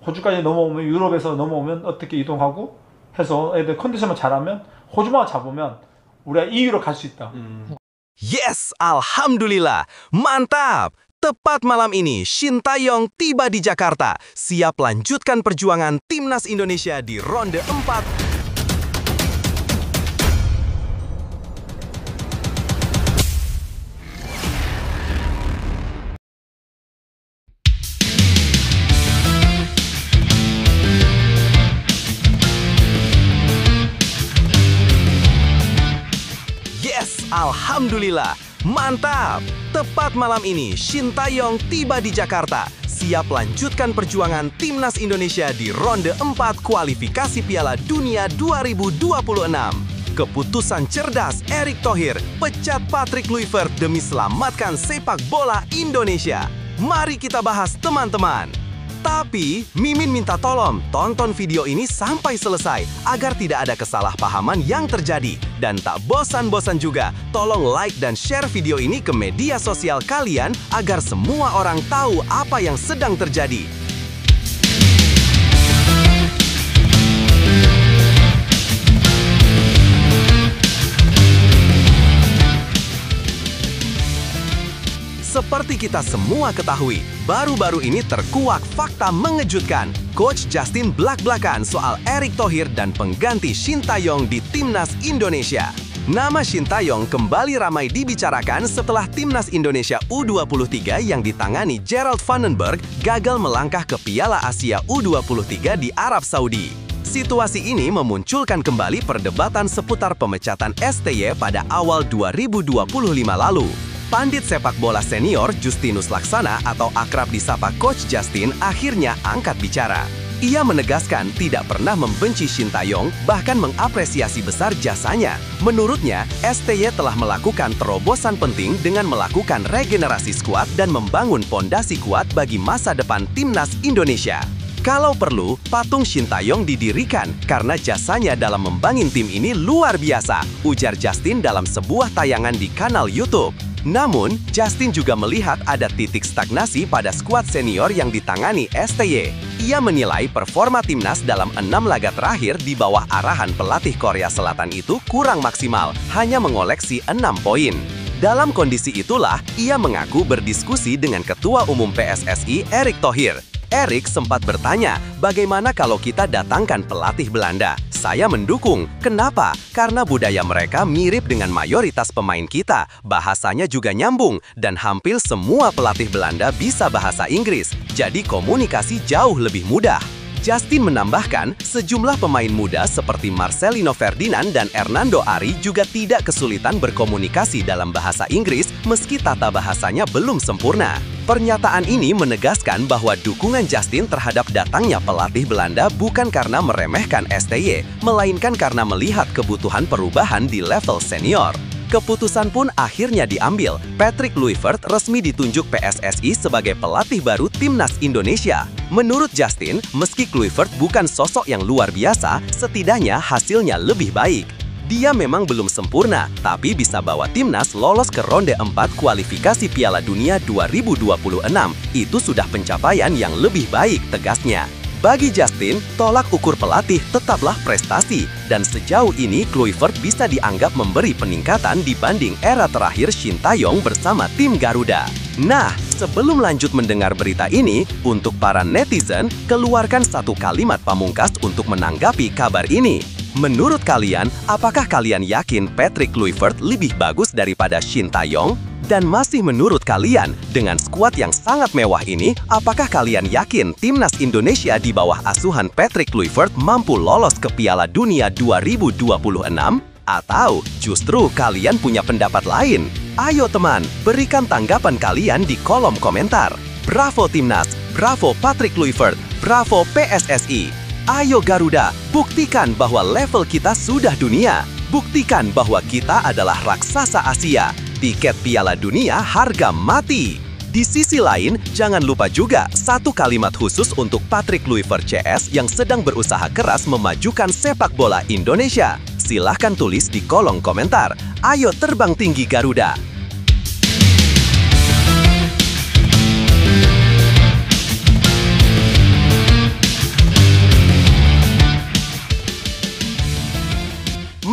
호주까지 넘어오면 유럽에서 넘어오면 어떻게 이동하고 해서 애들 컨디션만 잘하면 호주만 잡으면 우리가 2위로 갈 수 있다. Yes, Alhamdulillah. Mantap! Tepat malam ini, Shin Tae-yong tiba di Jakarta, siap lanjutkan perjuangan Timnas Indonesia di ronde 4. Yes, Alhamdulillah. Mantap! Tepat malam ini, Shin Tae-yong tiba di Jakarta, siap lanjutkan perjuangan Timnas Indonesia di ronde 4 kualifikasi Piala Dunia 2026. Keputusan cerdas Erick Thohir pecat Patrick Kluivert demi selamatkan sepak bola Indonesia. Mari kita bahas, teman-teman. Tapi, Mimin minta tolong tonton video ini sampai selesai agar tidak ada kesalahpahaman yang terjadi. Dan tak bosan-bosan juga, tolong like dan share video ini ke media sosial kalian agar semua orang tahu apa yang sedang terjadi. Seperti kita semua ketahui, baru-baru ini terkuak fakta mengejutkan. Coach Justin belak-belakan soal Erick Thohir dan pengganti Shin Tae-yong di Timnas Indonesia. Nama Shin Tae-yong kembali ramai dibicarakan setelah Timnas Indonesia U23 yang ditangani Gerald Vandenberg gagal melangkah ke Piala Asia U23 di Arab Saudi. Situasi ini memunculkan kembali perdebatan seputar pemecatan STY pada awal 2025 lalu. Pandit sepak bola senior Justinus Laksana atau akrab disapa Coach Justin akhirnya angkat bicara. Ia menegaskan tidak pernah membenci Shin Tae-yong, bahkan mengapresiasi besar jasanya. Menurutnya, STY telah melakukan terobosan penting dengan melakukan regenerasi skuad dan membangun pondasi kuat bagi masa depan Timnas Indonesia. Kalau perlu, patung Shin Tae-yong didirikan karena jasanya dalam membangun tim ini luar biasa, ujar Justin dalam sebuah tayangan di kanal YouTube. Namun, Justin juga melihat ada titik stagnasi pada skuad senior yang ditangani STY. Ia menilai performa timnas dalam 6 laga terakhir di bawah arahan pelatih Korea Selatan itu kurang maksimal, hanya mengoleksi 6 poin. Dalam kondisi itulah, ia mengaku berdiskusi dengan Ketua Umum PSSI Erick Thohir. Erick sempat bertanya, bagaimana kalau kita datangkan pelatih Belanda? Saya mendukung. Kenapa? Karena budaya mereka mirip dengan mayoritas pemain kita. Bahasanya juga nyambung, dan hampir semua pelatih Belanda bisa bahasa Inggris. Jadi komunikasi jauh lebih mudah. Justin menambahkan, sejumlah pemain muda seperti Marcelino Ferdinand dan Hernando Ari juga tidak kesulitan berkomunikasi dalam bahasa Inggris meski tata bahasanya belum sempurna. Pernyataan ini menegaskan bahwa dukungan Justin terhadap datangnya pelatih Belanda bukan karena meremehkan STY, melainkan karena melihat kebutuhan perubahan di level senior. Keputusan pun akhirnya diambil. Patrick Kluivert resmi ditunjuk PSSI sebagai pelatih baru Timnas Indonesia. Menurut Justin, meski Kluivert bukan sosok yang luar biasa, setidaknya hasilnya lebih baik. Dia memang belum sempurna, tapi bisa bawa timnas lolos ke ronde 4 kualifikasi Piala Dunia 2026. Itu sudah pencapaian yang lebih baik, tegasnya. Bagi Justin, tolak ukur pelatih tetaplah prestasi, dan sejauh ini Kluivert bisa dianggap memberi peningkatan dibanding era terakhir Shin Tae-yong bersama tim Garuda. Nah, sebelum lanjut mendengar berita ini, untuk para netizen, keluarkan satu kalimat pamungkas untuk menanggapi kabar ini. Menurut kalian, apakah kalian yakin Patrick Kluivert lebih bagus daripada Shin Tae-yong? Dan masih menurut kalian, dengan skuad yang sangat mewah ini, apakah kalian yakin Timnas Indonesia di bawah asuhan Patrick Kluivert mampu lolos ke Piala Dunia 2026? Atau justru kalian punya pendapat lain? Ayo teman, berikan tanggapan kalian di kolom komentar. Bravo Timnas, bravo Patrick Kluivert, bravo PSSI. Ayo Garuda, buktikan bahwa level kita sudah dunia. Buktikan bahwa kita adalah raksasa Asia. Tiket Piala Dunia harga mati. Di sisi lain, jangan lupa juga satu kalimat khusus untuk Patrick Kluivert CS yang sedang berusaha keras memajukan sepak bola Indonesia. Silahkan tulis di kolom komentar. Ayo terbang tinggi Garuda!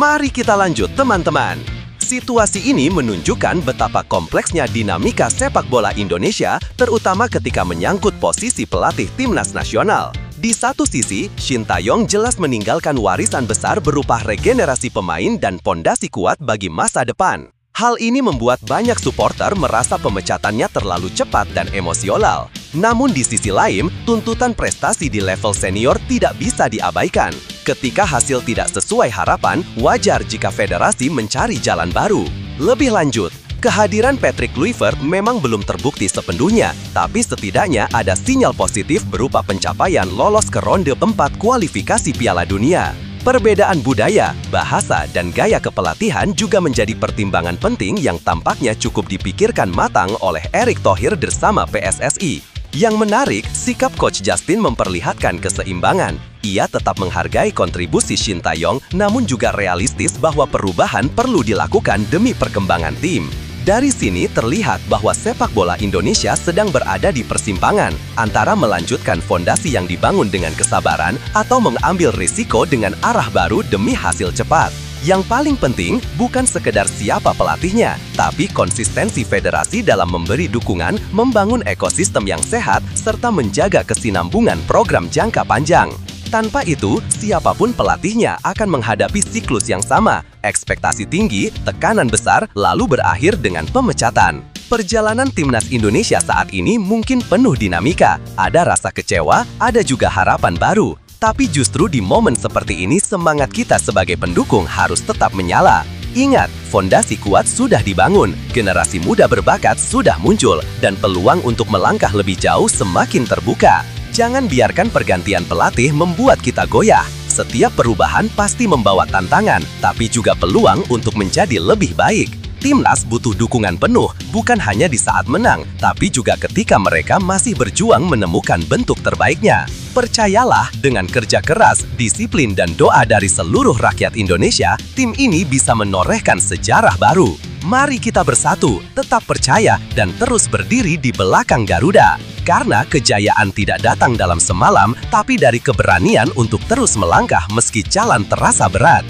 Mari kita lanjut teman-teman. Situasi ini menunjukkan betapa kompleksnya dinamika sepak bola Indonesia, terutama ketika menyangkut posisi pelatih timnas nasional. Di satu sisi, Shin Tae-yong jelas meninggalkan warisan besar berupa regenerasi pemain dan pondasi kuat bagi masa depan. Hal ini membuat banyak supporter merasa pemecatannya terlalu cepat dan emosional. Namun di sisi lain, tuntutan prestasi di level senior tidak bisa diabaikan. Ketika hasil tidak sesuai harapan, wajar jika federasi mencari jalan baru. Lebih lanjut, kehadiran Patrick Kluivert memang belum terbukti sepenuhnya, tapi setidaknya ada sinyal positif berupa pencapaian lolos ke ronde 4 kualifikasi Piala Dunia. Perbedaan budaya, bahasa, dan gaya kepelatihan juga menjadi pertimbangan penting yang tampaknya cukup dipikirkan matang oleh Erick Thohir bersama PSSI. Yang menarik, sikap Coach Justin memperlihatkan keseimbangan. Ia tetap menghargai kontribusi Shin Tae-yong, namun juga realistis bahwa perubahan perlu dilakukan demi perkembangan tim. Dari sini terlihat bahwa sepak bola Indonesia sedang berada di persimpangan antara melanjutkan fondasi yang dibangun dengan kesabaran atau mengambil risiko dengan arah baru demi hasil cepat. Yang paling penting bukan sekedar siapa pelatihnya, tapi konsistensi federasi dalam memberi dukungan, membangun ekosistem yang sehat, serta menjaga kesinambungan program jangka panjang. Tanpa itu, siapapun pelatihnya akan menghadapi siklus yang sama, ekspektasi tinggi, tekanan besar, lalu berakhir dengan pemecatan. Perjalanan timnas Indonesia saat ini mungkin penuh dinamika, ada rasa kecewa, ada juga harapan baru. Tapi justru di momen seperti ini semangat kita sebagai pendukung harus tetap menyala. Ingat, fondasi kuat sudah dibangun, generasi muda berbakat sudah muncul, dan peluang untuk melangkah lebih jauh semakin terbuka. Jangan biarkan pergantian pelatih membuat kita goyah. Setiap perubahan pasti membawa tantangan, tapi juga peluang untuk menjadi lebih baik. Timnas butuh dukungan penuh, bukan hanya di saat menang, tapi juga ketika mereka masih berjuang menemukan bentuk terbaiknya. Percayalah, dengan kerja keras, disiplin, dan doa dari seluruh rakyat Indonesia, tim ini bisa menorehkan sejarah baru. Mari kita bersatu, tetap percaya, dan terus berdiri di belakang Garuda. Karena kejayaan tidak datang dalam semalam, tapi dari keberanian untuk terus melangkah meski jalan terasa berat.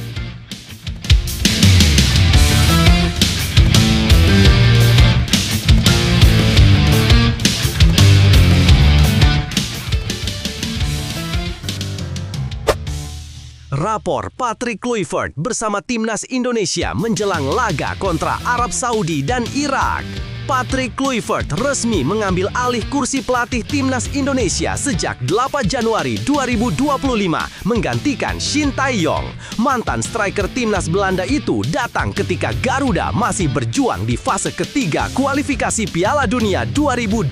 Rapor Patrick Kluivert bersama timnas Indonesia menjelang laga kontra Arab Saudi dan Irak. Patrick Kluivert resmi mengambil alih kursi pelatih timnas Indonesia sejak 8 Januari 2025 menggantikan Shin Tae-yong. Mantan striker timnas Belanda itu datang ketika Garuda masih berjuang di fase ketiga kualifikasi Piala Dunia 2026.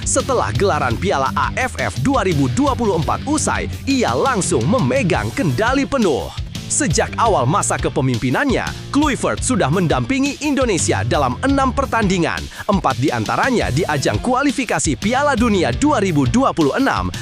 Setelah gelaran Piala AFF 2024 usai, ia langsung memegang kendali penuh. Sejak awal masa kepemimpinannya, Kluivert sudah mendampingi Indonesia dalam 6 pertandingan, 4 diantaranya di ajang kualifikasi Piala Dunia 2026,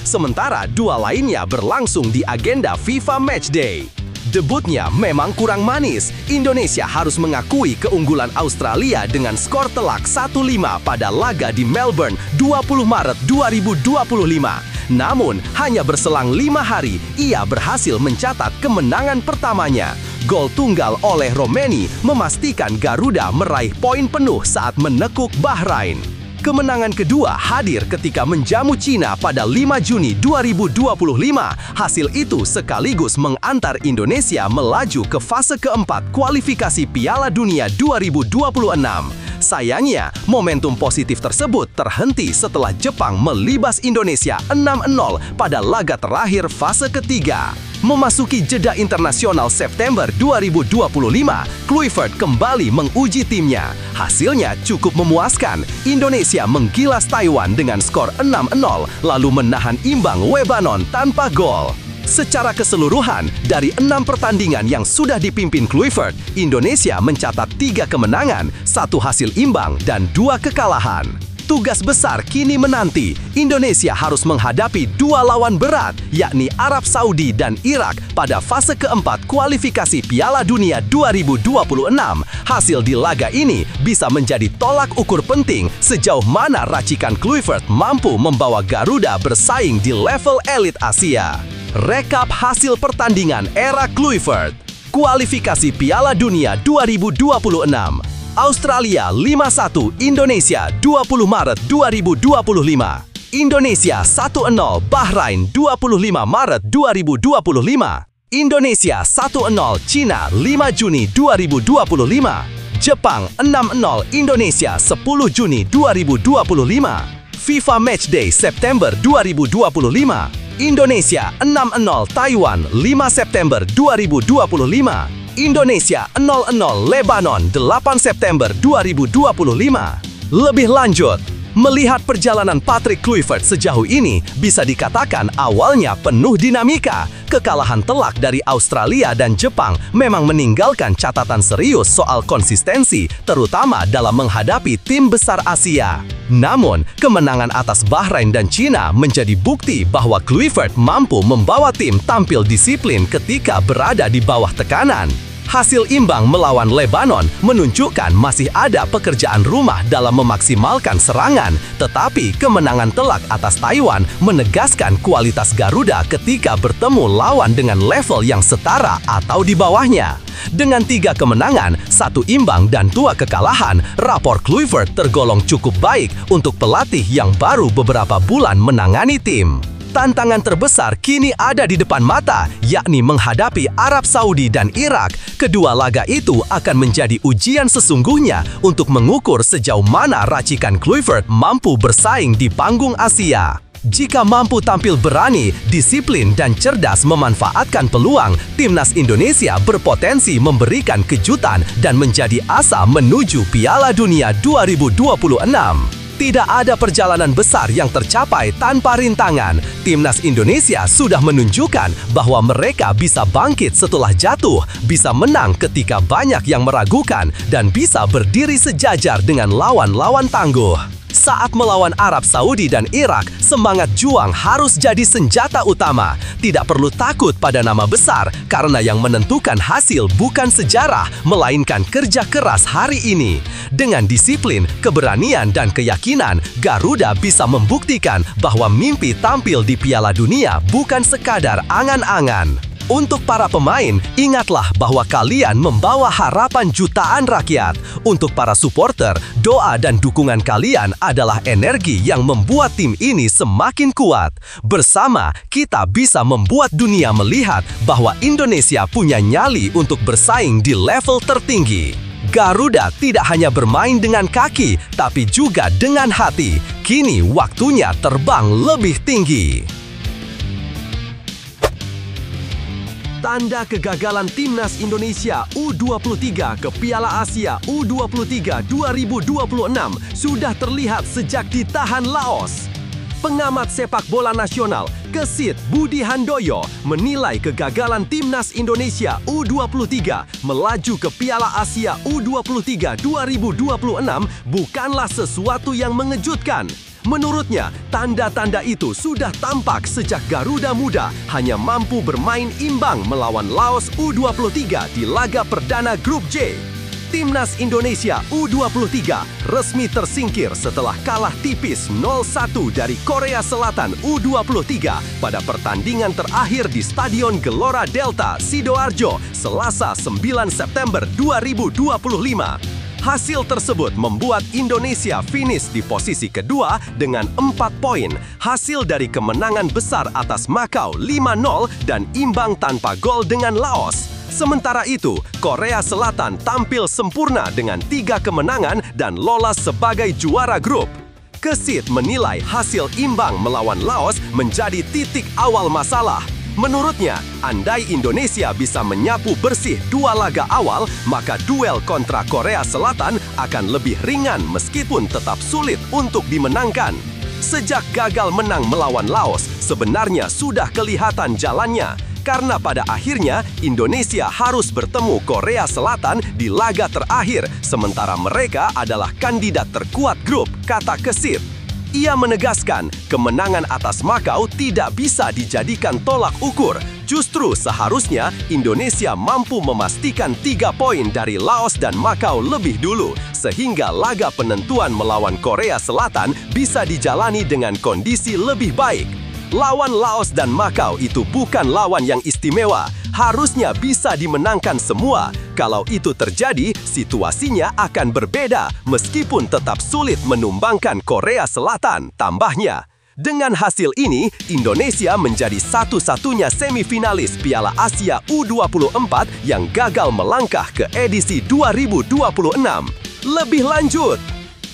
sementara 2 lainnya berlangsung di agenda FIFA Matchday. Debutnya memang kurang manis. Indonesia harus mengakui keunggulan Australia dengan skor telak 1-5 pada laga di Melbourne 20 Maret 2025. Namun, hanya berselang 5 hari, ia berhasil mencatat kemenangan pertamanya. Gol tunggal oleh Romeni memastikan Garuda meraih poin penuh saat menekuk Bahrain. Kemenangan kedua hadir ketika menjamu Cina pada 5 Juni 2025. Hasil itu sekaligus mengantar Indonesia melaju ke fase keempat kualifikasi Piala Dunia 2026. Sayangnya, momentum positif tersebut terhenti setelah Jepang melibas Indonesia 6-0 pada laga terakhir fase ketiga. Memasuki jeda internasional September 2025, Kluivert kembali menguji timnya. Hasilnya cukup memuaskan. Indonesia menggilas Taiwan dengan skor 6-0, lalu menahan imbang Lebanon tanpa gol. Secara keseluruhan, dari 6 pertandingan yang sudah dipimpin Kluivert, Indonesia mencatat 3 kemenangan, 1 hasil imbang, dan 2 kekalahan. Tugas besar kini menanti. Indonesia harus menghadapi 2 lawan berat, yakni Arab Saudi dan Irak pada fase keempat kualifikasi Piala Dunia 2026. Hasil di laga ini bisa menjadi tolak ukur penting sejauh mana racikan Kluivert mampu membawa Garuda bersaing di level elit Asia. Rekap hasil pertandingan era Kluivert. Kualifikasi Piala Dunia 2026. Australia 5-1 Indonesia 20 Maret 2025. Indonesia 1-0 Bahrain 25 Maret 2025. Indonesia 1-0 Cina 5 Juni 2025. Jepang 6-0 Indonesia 10 Juni 2025. FIFA Matchday September 2025. Indonesia 6-0 Taiwan 5 September 2025. Indonesia 0-0 Lebanon 8 September 2025. Lebih lanjut, melihat perjalanan Patrick Kluivert sejauh ini bisa dikatakan awalnya penuh dinamika. Kekalahan telak dari Australia dan Jepang memang meninggalkan catatan serius soal konsistensi, terutama dalam menghadapi tim besar Asia. Namun, kemenangan atas Bahrain dan Cina menjadi bukti bahwa Kluivert mampu membawa tim tampil disiplin ketika berada di bawah tekanan. Hasil imbang melawan Lebanon menunjukkan masih ada pekerjaan rumah dalam memaksimalkan serangan, tetapi kemenangan telak atas Taiwan menegaskan kualitas Garuda ketika bertemu lawan dengan level yang setara atau di bawahnya. Dengan 3 kemenangan, 1 imbang dan 2 kekalahan, rapor Kluivert tergolong cukup baik untuk pelatih yang baru beberapa bulan menangani tim. Tantangan terbesar kini ada di depan mata, yakni menghadapi Arab Saudi dan Irak. Kedua laga itu akan menjadi ujian sesungguhnya untuk mengukur sejauh mana racikan Kluivert mampu bersaing di panggung Asia. Jika mampu tampil berani, disiplin, dan cerdas memanfaatkan peluang, timnas Indonesia berpotensi memberikan kejutan dan menjadi asa menuju Piala Dunia 2026. Tidak ada perjalanan besar yang tercapai tanpa rintangan. Timnas Indonesia sudah menunjukkan bahwa mereka bisa bangkit setelah jatuh, bisa menang ketika banyak yang meragukan, dan bisa berdiri sejajar dengan lawan-lawan tangguh. Saat melawan Arab Saudi dan Irak, semangat juang harus jadi senjata utama. Tidak perlu takut pada nama besar, karena yang menentukan hasil bukan sejarah, melainkan kerja keras hari ini. Dengan disiplin, keberanian, dan keyakinan, Garuda bisa membuktikan bahwa mimpi tampil di Piala Dunia bukan sekadar angan-angan. Untuk para pemain, ingatlah bahwa kalian membawa harapan jutaan rakyat. Untuk para supporter, doa dan dukungan kalian adalah energi yang membuat tim ini semakin kuat. Bersama, kita bisa membuat dunia melihat bahwa Indonesia punya nyali untuk bersaing di level tertinggi. Garuda tidak hanya bermain dengan kaki, tapi juga dengan hati. Kini waktunya terbang lebih tinggi. Tanda kegagalan timnas Indonesia U23 ke Piala Asia U23 2026 sudah terlihat sejak ditahan Laos. Pengamat sepak bola nasional Kesit Budi Handoyo menilai kegagalan timnas Indonesia U23 melaju ke Piala Asia U23 2026 bukanlah sesuatu yang mengejutkan. Menurutnya, tanda-tanda itu sudah tampak sejak Garuda Muda hanya mampu bermain imbang melawan Laos U23 di laga perdana Grup J. Timnas Indonesia U23 resmi tersingkir setelah kalah tipis 0-1 dari Korea Selatan U23 pada pertandingan terakhir di Stadion Gelora Delta, Sidoarjo, Selasa 9 September 2025. Hasil tersebut membuat Indonesia finish di posisi kedua dengan 4 poin, hasil dari kemenangan besar atas Makau 5-0 dan imbang tanpa gol dengan Laos. Sementara itu, Korea Selatan tampil sempurna dengan 3 kemenangan dan lolos sebagai juara grup. Kesit menilai hasil imbang melawan Laos menjadi titik awal masalah. Menurutnya, andai Indonesia bisa menyapu bersih 2 laga awal, maka duel kontra Korea Selatan akan lebih ringan meskipun tetap sulit untuk dimenangkan. Sejak gagal menang melawan Laos, sebenarnya sudah kelihatan jalannya. Karena pada akhirnya, Indonesia harus bertemu Korea Selatan di laga terakhir, sementara mereka adalah kandidat terkuat grup, kata Kesit. Ia menegaskan, kemenangan atas Makau tidak bisa dijadikan tolak ukur. Justru seharusnya Indonesia mampu memastikan 3 poin dari Laos dan Makau lebih dulu, sehingga laga penentuan melawan Korea Selatan bisa dijalani dengan kondisi lebih baik. Lawan Laos dan Macau itu bukan lawan yang istimewa. Harusnya bisa dimenangkan semua. Kalau itu terjadi, situasinya akan berbeda meskipun tetap sulit menumbangkan Korea Selatan, tambahnya. Dengan hasil ini, Indonesia menjadi satu-satunya semifinalis Piala Asia U24 yang gagal melangkah ke edisi 2026. Lebih lanjut,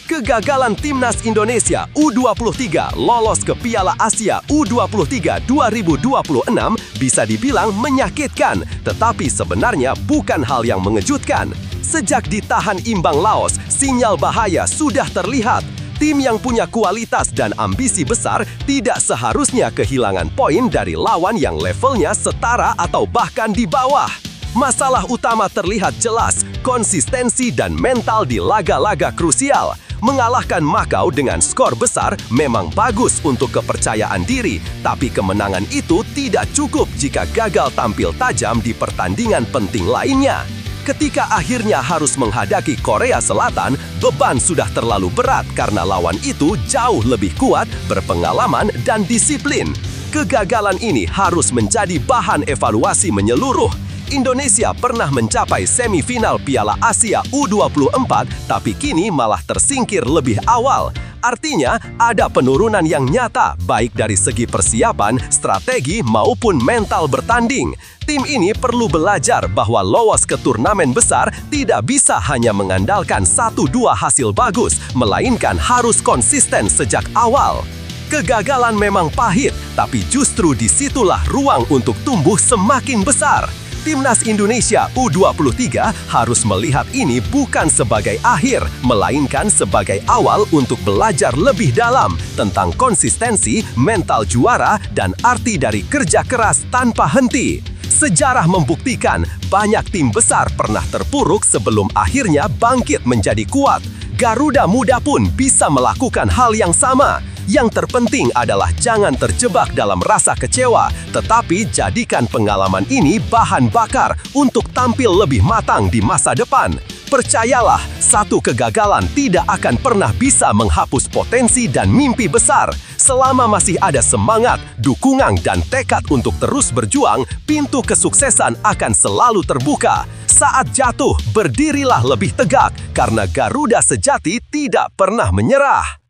kegagalan Timnas Indonesia U23 lolos ke Piala Asia U23 2026 bisa dibilang menyakitkan, tetapi sebenarnya bukan hal yang mengejutkan. Sejak ditahan imbang Laos, sinyal bahaya sudah terlihat. Tim yang punya kualitas dan ambisi besar tidak seharusnya kehilangan poin dari lawan yang levelnya setara atau bahkan di bawah. Masalah utama terlihat jelas, konsistensi dan mental di laga-laga krusial. Mengalahkan Macau dengan skor besar memang bagus untuk kepercayaan diri, tapi kemenangan itu tidak cukup jika gagal tampil tajam di pertandingan penting lainnya. Ketika akhirnya harus menghadapi Korea Selatan, beban sudah terlalu berat karena lawan itu jauh lebih kuat, berpengalaman, dan disiplin. Kegagalan ini harus menjadi bahan evaluasi menyeluruh. Indonesia pernah mencapai semifinal Piala Asia U24, tapi kini malah tersingkir lebih awal. Artinya, ada penurunan yang nyata, baik dari segi persiapan, strategi, maupun mental bertanding. Tim ini perlu belajar bahwa lolos ke turnamen besar tidak bisa hanya mengandalkan 1-2 hasil bagus, melainkan harus konsisten sejak awal. Kegagalan memang pahit, tapi justru disitulah ruang untuk tumbuh semakin besar. Timnas Indonesia U23 harus melihat ini bukan sebagai akhir, melainkan sebagai awal untuk belajar lebih dalam tentang konsistensi, mental juara, dan arti dari kerja keras tanpa henti. Sejarah membuktikan banyak tim besar pernah terpuruk sebelum akhirnya bangkit menjadi kuat. Garuda Muda pun bisa melakukan hal yang sama. Yang terpenting adalah jangan terjebak dalam rasa kecewa, tetapi jadikan pengalaman ini bahan bakar untuk tampil lebih matang di masa depan. Percayalah, satu kegagalan tidak akan pernah bisa menghapus potensi dan mimpi besar. Selama masih ada semangat, dukungan, dan tekad untuk terus berjuang, pintu kesuksesan akan selalu terbuka. Saat jatuh, berdirilah lebih tegak, karena Garuda sejati tidak pernah menyerah.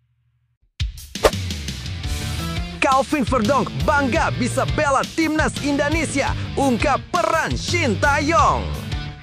Calvin Verdonk bangga bisa bela Timnas Indonesia, ungkap peran Shin Tae-yong.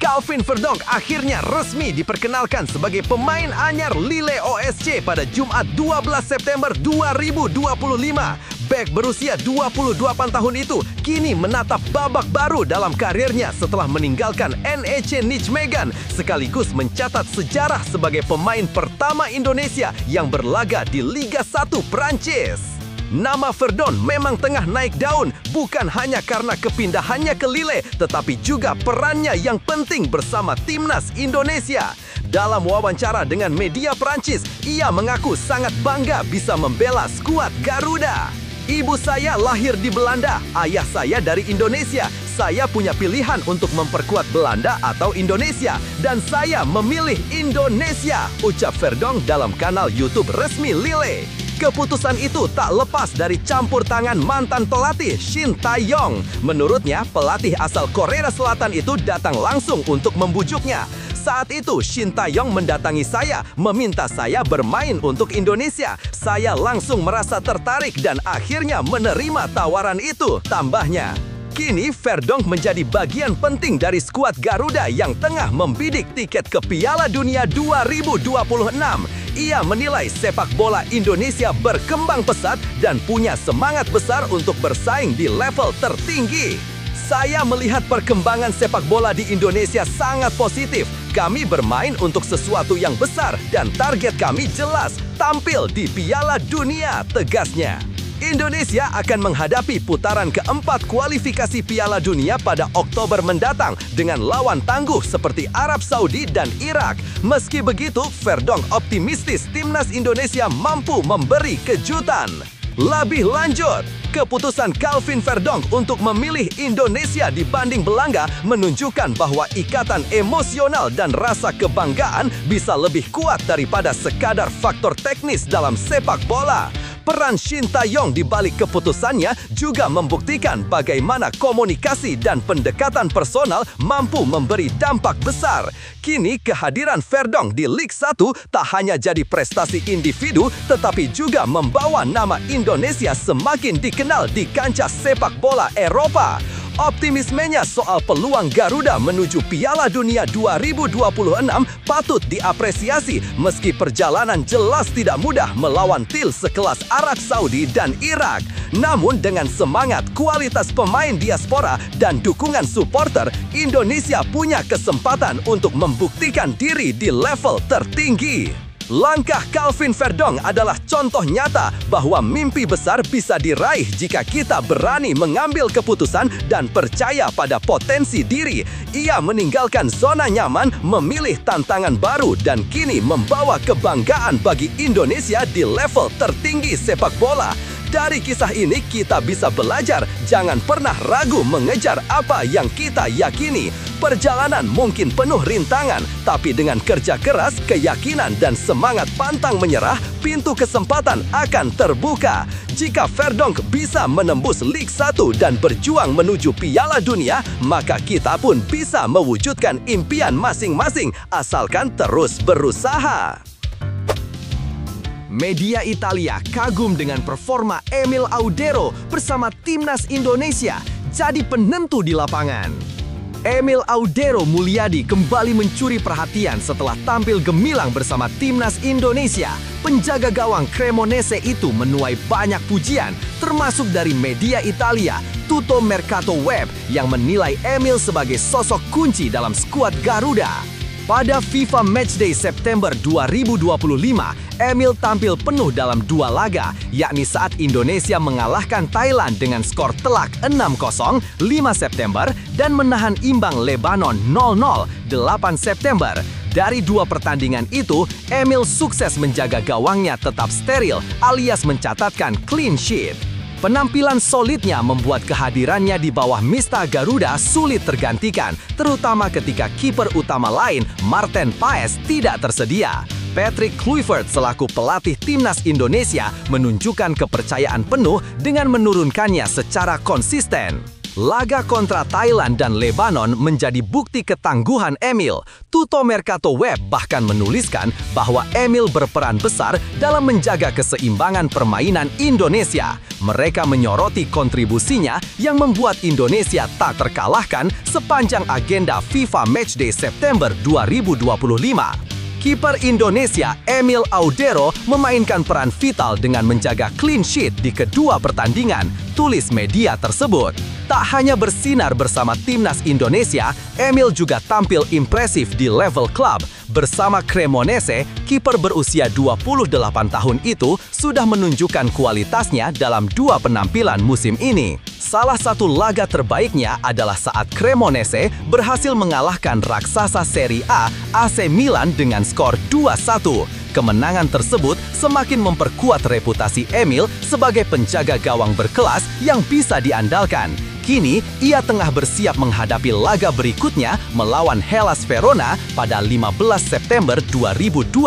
Calvin Verdonk akhirnya resmi diperkenalkan sebagai pemain anyar Lille OSC pada Jumat 12 September 2025. Bek berusia 28 tahun itu kini menatap babak baru dalam karirnya setelah meninggalkan NEC Nijmegen, sekaligus mencatat sejarah sebagai pemain pertama Indonesia yang berlaga di Liga 1 Prancis. Nama Verdon memang tengah naik daun, bukan hanya karena kepindahannya ke Lille, tetapi juga perannya yang penting bersama Timnas Indonesia. Dalam wawancara dengan media Prancis, ia mengaku sangat bangga bisa membela skuad Garuda. Ibu saya lahir di Belanda, ayah saya dari Indonesia. Saya punya pilihan untuk memperkuat Belanda atau Indonesia, dan saya memilih Indonesia, ucap Verdonk dalam kanal YouTube resmi Lille. Keputusan itu tak lepas dari campur tangan mantan pelatih Shin Tae-yong. Menurutnya, pelatih asal Korea Selatan itu datang langsung untuk membujuknya. Saat itu, Shin Tae-yong mendatangi saya, meminta saya bermain untuk Indonesia. Saya langsung merasa tertarik dan akhirnya menerima tawaran itu, tambahnya. Kini, Verdonk menjadi bagian penting dari skuad Garuda yang tengah membidik tiket ke Piala Dunia 2026. Ia menilai sepak bola Indonesia berkembang pesat dan punya semangat besar untuk bersaing di level tertinggi. Saya melihat perkembangan sepak bola di Indonesia sangat positif. Kami bermain untuk sesuatu yang besar dan target kami jelas, tampil di Piala Dunia, tegasnya. Indonesia akan menghadapi putaran keempat kualifikasi Piala Dunia pada Oktober mendatang dengan lawan tangguh seperti Arab Saudi dan Irak. Meski begitu, Verdonk optimistis Timnas Indonesia mampu memberi kejutan. Lebih lanjut, keputusan Calvin Verdonk untuk memilih Indonesia dibanding Belanda menunjukkan bahwa ikatan emosional dan rasa kebanggaan bisa lebih kuat daripada sekadar faktor teknis dalam sepak bola. Peran Shin Tae-yong di balik keputusannya juga membuktikan bagaimana komunikasi dan pendekatan personal mampu memberi dampak besar. Kini kehadiran Verdong di Liga 1 tak hanya jadi prestasi individu, tetapi juga membawa nama Indonesia semakin dikenal di kancah sepak bola Eropa. Optimismenya soal peluang Garuda menuju Piala Dunia 2026 patut diapresiasi meski perjalanan jelas tidak mudah melawan tim sekelas Arab Saudi dan Irak. Namun dengan semangat, kualitas pemain diaspora dan dukungan supporter, Indonesia punya kesempatan untuk membuktikan diri di level tertinggi. Langkah Calvin Verdong adalah contoh nyata bahwa mimpi besar bisa diraih jika kita berani mengambil keputusan dan percaya pada potensi diri. Ia meninggalkan zona nyaman, memilih tantangan baru, dan kini membawa kebanggaan bagi Indonesia di level tertinggi sepak bola. Dari kisah ini kita bisa belajar, jangan pernah ragu mengejar apa yang kita yakini. Perjalanan mungkin penuh rintangan, tapi dengan kerja keras, keyakinan, dan semangat pantang menyerah, pintu kesempatan akan terbuka. Jika Verdong bisa menembus Liga 1 dan berjuang menuju Piala Dunia, maka kita pun bisa mewujudkan impian masing-masing, asalkan terus berusaha. Media Italia kagum dengan performa Emil Audero bersama timnas Indonesia jadi penentu di lapangan. Emil Audero Mulyadi kembali mencuri perhatian setelah tampil gemilang bersama timnas Indonesia. Penjaga gawang Cremonese itu menuai banyak pujian, termasuk dari media Italia, Tutto Mercato Web, yang menilai Emil sebagai sosok kunci dalam skuad Garuda. Pada FIFA Matchday September 2025, Emil tampil penuh dalam 2 laga, yakni saat Indonesia mengalahkan Thailand dengan skor telak 6-0 5 September dan menahan imbang Lebanon 0-0 8 September. Dari 2 pertandingan itu, Emil sukses menjaga gawangnya tetap steril alias mencatatkan clean sheet. Penampilan solidnya membuat kehadirannya di bawah Mista Garuda sulit tergantikan, terutama ketika kiper utama lain, Marten Paes, tidak tersedia. Patrick Kluivert selaku pelatih timnas Indonesia menunjukkan kepercayaan penuh dengan menurunkannya secara konsisten. Laga kontra Thailand dan Lebanon menjadi bukti ketangguhan Emil. Tutto Mercato Web bahkan menuliskan bahwa Emil berperan besar dalam menjaga keseimbangan permainan Indonesia. Mereka menyoroti kontribusinya yang membuat Indonesia tak terkalahkan sepanjang agenda FIFA Matchday September 2025. Kiper Indonesia Emil Audero memainkan peran vital dengan menjaga clean sheet di kedua pertandingan, tulis media tersebut. Tak hanya bersinar bersama timnas Indonesia, Emil juga tampil impresif di level klub. Bersama Cremonese, kiper berusia 28 tahun itu sudah menunjukkan kualitasnya dalam 2 penampilan musim ini. Salah satu laga terbaiknya adalah saat Cremonese berhasil mengalahkan raksasa Serie A AC Milan dengan skor 2-1. Kemenangan tersebut semakin memperkuat reputasi Emil sebagai penjaga gawang berkelas yang bisa diandalkan. Kini, ia tengah bersiap menghadapi laga berikutnya melawan Hellas Verona pada 15 September 2025.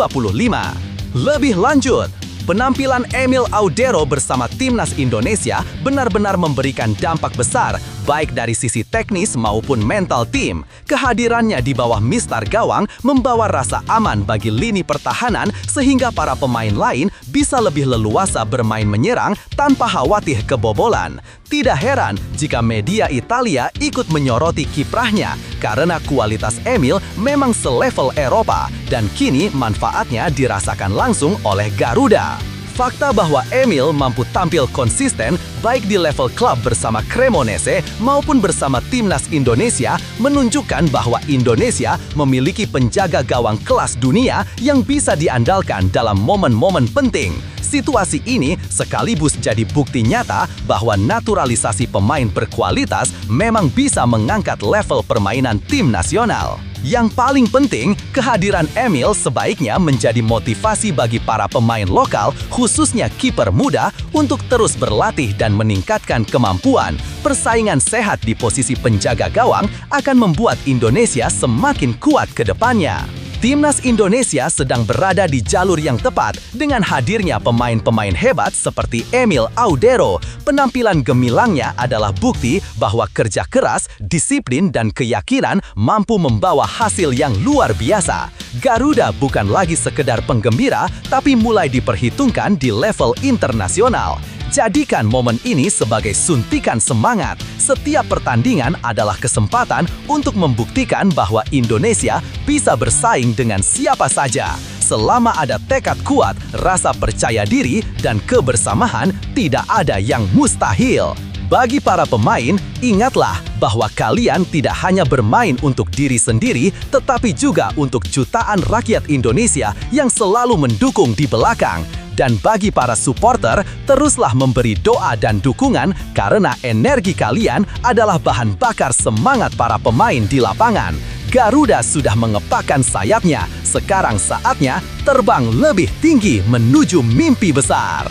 Lebih lanjut, penampilan Emil Audero bersama timnas Indonesia benar-benar memberikan dampak besar, baik dari sisi teknis maupun mental tim. Kehadirannya di bawah mistar gawang membawa rasa aman bagi lini pertahanan sehingga para pemain lain bisa lebih leluasa bermain menyerang tanpa khawatir kebobolan. Tidak heran jika media Italia ikut menyoroti kiprahnya karena kualitas Emil memang selevel Eropa dan kini manfaatnya dirasakan langsung oleh Garuda. Fakta bahwa Emil mampu tampil konsisten baik di level klub bersama Cremonese maupun bersama timnas Indonesia menunjukkan bahwa Indonesia memiliki penjaga gawang kelas dunia yang bisa diandalkan dalam momen-momen penting. Situasi ini sekaligus jadi bukti nyata bahwa naturalisasi pemain berkualitas memang bisa mengangkat level permainan tim nasional. Yang paling penting, kehadiran Emil sebaiknya menjadi motivasi bagi para pemain lokal, khususnya kiper muda, untuk terus berlatih dan meningkatkan kemampuan. Persaingan sehat di posisi penjaga gawang akan membuat Indonesia semakin kuat ke depannya. Timnas Indonesia sedang berada di jalur yang tepat dengan hadirnya pemain-pemain hebat seperti Emil Audero. Penampilan gemilangnya adalah bukti bahwa kerja keras, disiplin, dan keyakinan mampu membawa hasil yang luar biasa. Garuda bukan lagi sekedar penggembira, tapi mulai diperhitungkan di level internasional. Jadikan momen ini sebagai suntikan semangat. Setiap pertandingan adalah kesempatan untuk membuktikan bahwa Indonesia bisa bersaing dengan siapa saja. Selama ada tekad kuat, rasa percaya diri, dan kebersamaan, tidak ada yang mustahil. Bagi para pemain, ingatlah bahwa kalian tidak hanya bermain untuk diri sendiri, tetapi juga untuk jutaan rakyat Indonesia yang selalu mendukung di belakang. Dan bagi para supporter, teruslah memberi doa dan dukungan karena energi kalian adalah bahan bakar semangat para pemain di lapangan. Garuda sudah mengepakkan sayapnya, sekarang saatnya terbang lebih tinggi menuju mimpi besar.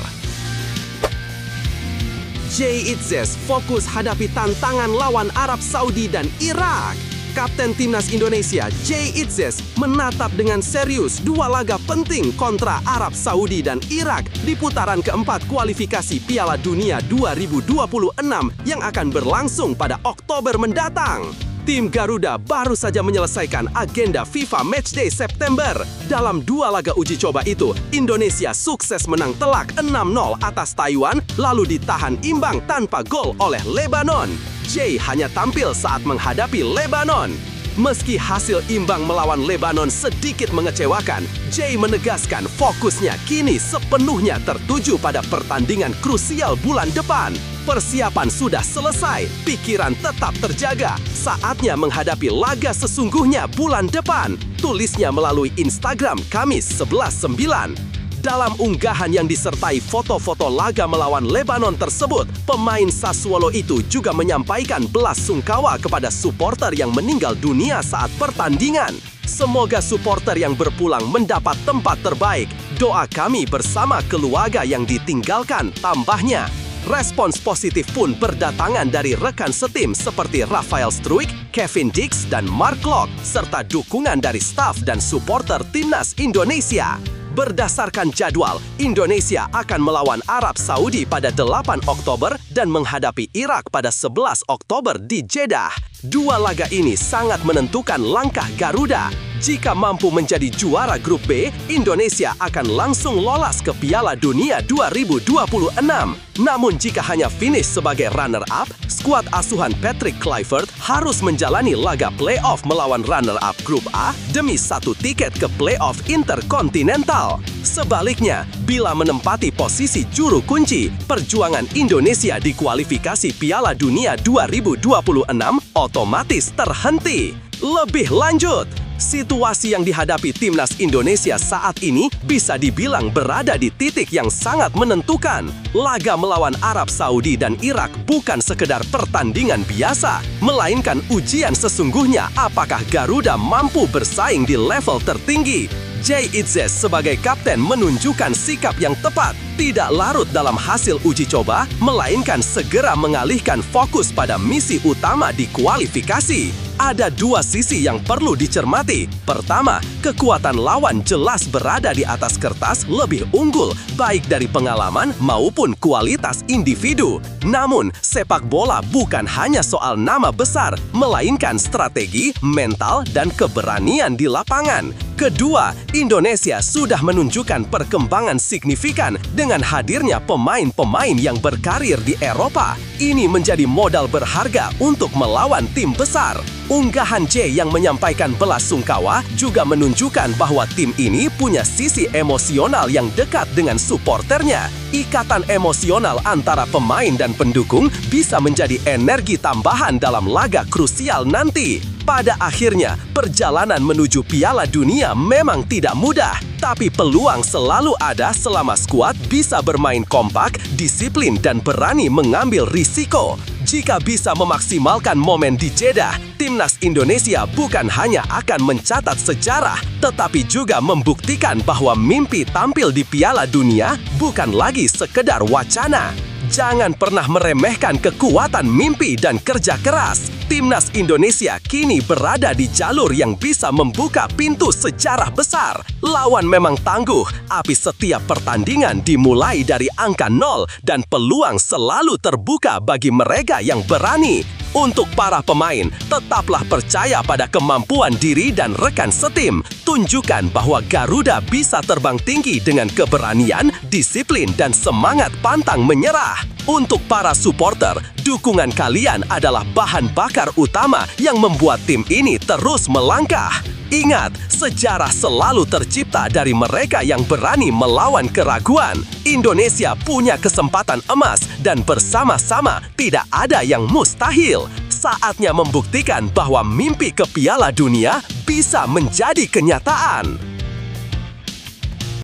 Jay Itzes fokus hadapi tantangan lawan Arab Saudi dan Irak. Kapten Timnas Indonesia, Jay Itzes, menatap dengan serius dua laga penting kontra Arab Saudi dan Irak di putaran keempat kualifikasi Piala Dunia 2026 yang akan berlangsung pada Oktober mendatang. Tim Garuda baru saja menyelesaikan agenda FIFA Matchday September. Dalam dua laga uji coba itu, Indonesia sukses menang telak 6-0 atas Taiwan, lalu ditahan imbang tanpa gol oleh Lebanon. Jay hanya tampil saat menghadapi Lebanon. Meski hasil imbang melawan Lebanon sedikit mengecewakan, Jay menegaskan fokusnya kini sepenuhnya tertuju pada pertandingan krusial bulan depan. Persiapan sudah selesai, pikiran tetap terjaga. Saatnya menghadapi laga sesungguhnya bulan depan. Tulisnya melalui Instagram Kamis 11/9. Dalam unggahan yang disertai foto-foto laga melawan Lebanon tersebut, pemain Sassuolo itu juga menyampaikan belas sungkawa kepada supporter yang meninggal dunia saat pertandingan. Semoga supporter yang berpulang mendapat tempat terbaik. Doa kami bersama keluarga yang ditinggalkan, tambahnya. Respons positif pun berdatangan dari rekan setim seperti Rafael Struijk, Kevin Dix, dan Mark Klok, serta dukungan dari staf dan supporter Timnas Indonesia. Berdasarkan jadwal, Indonesia akan melawan Arab Saudi pada 8 Oktober dan menghadapi Irak pada 11 Oktober di Jeddah. Dua laga ini sangat menentukan langkah Garuda. Jika mampu menjadi juara grup B, Indonesia akan langsung lolos ke Piala Dunia 2026. Namun jika hanya finish sebagai runner-up, skuad asuhan Patrick Kluivert harus menjalani laga play-off melawan runner-up grup A demi satu tiket ke play-off interkontinental. Sebaliknya, bila menempati posisi juru kunci, perjuangan Indonesia di kualifikasi Piala Dunia 2026 otomatis terhenti. Lebih lanjut, situasi yang dihadapi Timnas Indonesia saat ini bisa dibilang berada di titik yang sangat menentukan. Laga melawan Arab Saudi dan Irak bukan sekedar pertandingan biasa, melainkan ujian sesungguhnya apakah Garuda mampu bersaing di level tertinggi. Jay Itzes sebagai kapten menunjukkan sikap yang tepat, tidak larut dalam hasil uji coba, melainkan segera mengalihkan fokus pada misi utama di kualifikasi. Ada dua sisi yang perlu dicermati. Pertama, kekuatan lawan jelas berada di atas kertas lebih unggul, baik dari pengalaman maupun kualitas individu. Namun, sepak bola bukan hanya soal nama besar, melainkan strategi, mental, dan keberanian di lapangan. Kedua, Indonesia sudah menunjukkan perkembangan signifikan dengan hadirnya pemain-pemain yang berkarir di Eropa. Ini menjadi modal berharga untuk melawan tim besar. Unggahan Jay yang menyampaikan belas sungkawa juga menunjukkan bahwa tim ini punya sisi emosional yang dekat dengan supporternya. Ikatan emosional antara pemain dan pendukung bisa menjadi energi tambahan dalam laga krusial nanti. Pada akhirnya, perjalanan menuju Piala Dunia memang tidak mudah, tapi peluang selalu ada selama skuad bisa bermain kompak, disiplin, dan berani mengambil risiko. Jika bisa memaksimalkan momen di Jeddah, Timnas Indonesia bukan hanya akan mencatat sejarah, tetapi juga membuktikan bahwa mimpi tampil di Piala Dunia bukan lagi sekedar wacana. Jangan pernah meremehkan kekuatan mimpi dan kerja keras. Timnas Indonesia kini berada di jalur yang bisa membuka pintu sejarah besar. Lawan memang tangguh, tapi setiap pertandingan dimulai dari angka 0 dan peluang selalu terbuka bagi mereka yang berani. Untuk para pemain, tetaplah percaya pada kemampuan diri dan rekan setim. Tunjukkan bahwa Garuda bisa terbang tinggi dengan keberanian, disiplin, dan semangat pantang menyerah. Untuk para supporter, dukungan kalian adalah bahan bakar utama yang membuat tim ini terus melangkah. Ingat, sejarah selalu tercipta dari mereka yang berani melawan keraguan. Indonesia punya kesempatan emas dan bersama-sama tidak ada yang mustahil. Saatnya membuktikan bahwa mimpi ke Piala Dunia bisa menjadi kenyataan.